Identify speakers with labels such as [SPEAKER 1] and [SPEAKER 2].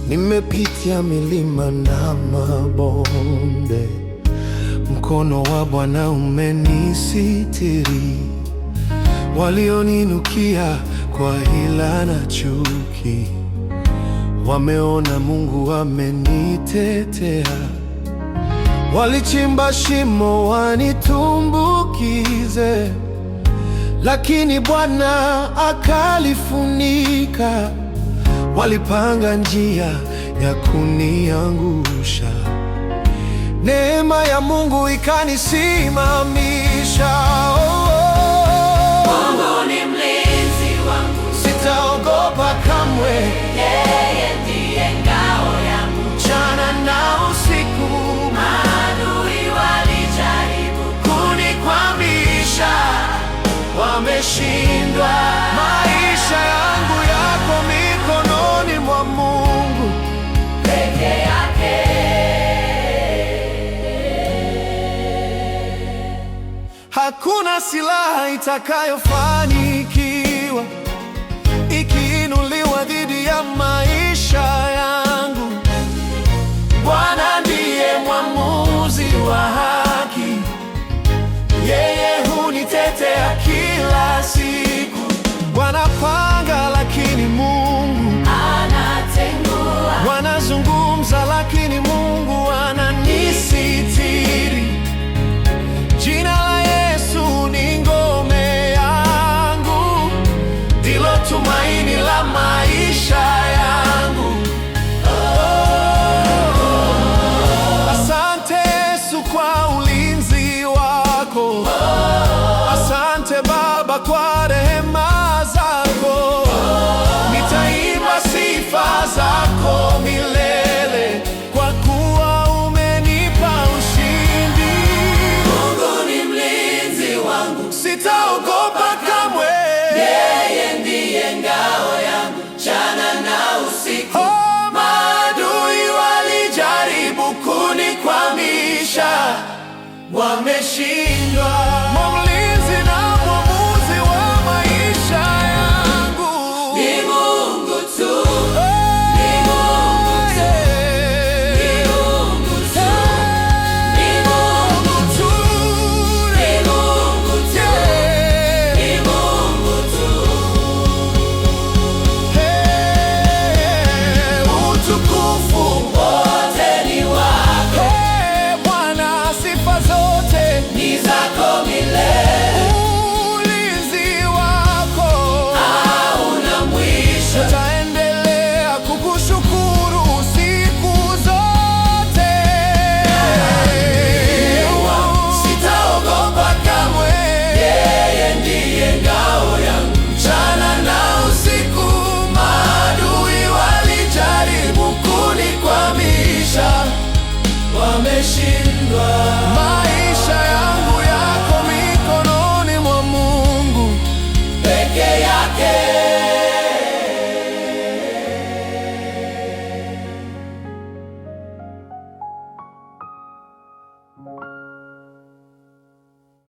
[SPEAKER 1] Nimepitia milima na mabonde, mkono wa Bwana umenisitiri. Walioninukia kwa hila na chuki, wameona Mungu amenitetea. Walichimba shimo wanitumbukize, lakini Bwana akalifunika. Walipanga njia ya kuniangusha, neema ya Mungu ikanisimamisha.
[SPEAKER 2] Mungu ni mlinzi wangu,
[SPEAKER 1] sitaogopa kamwe.
[SPEAKER 2] yeye ndiye ngao yangu,
[SPEAKER 1] Mchana na usiku,
[SPEAKER 2] maadui walijaribu
[SPEAKER 1] kunikwamisha, wameshindwa. Maisha yangu yako mikononi mwa Mungu
[SPEAKER 2] peke yake.
[SPEAKER 1] Hakuna silaha itakayofanikiwa ikiinuliwa dhidi ya maisha yangu. Bwana ndiye mwamuzi wa haki, yeye hunitetea kila siku. Wanapanga lakini Mungu
[SPEAKER 2] Anatengua,
[SPEAKER 1] wanazungumza lakini Mungu ananisitiri. Jina la Yesu ni ngome yangu, ndilo tumaini la maisha yangu. Asante Yesu kwa ulinzi wako. Asante Baba kwa rehema zako. Nitaimba sifa zako milele, kwa kuwa umenipa ushindi.
[SPEAKER 2] Mungu ni mlinzi wangu,
[SPEAKER 1] Sitaogopa kamwe.
[SPEAKER 2] yeye ndiye ngao yangu, mchana na usiku.
[SPEAKER 1] Oh, maadui walijaribu kunikwamisha, wameshindwa.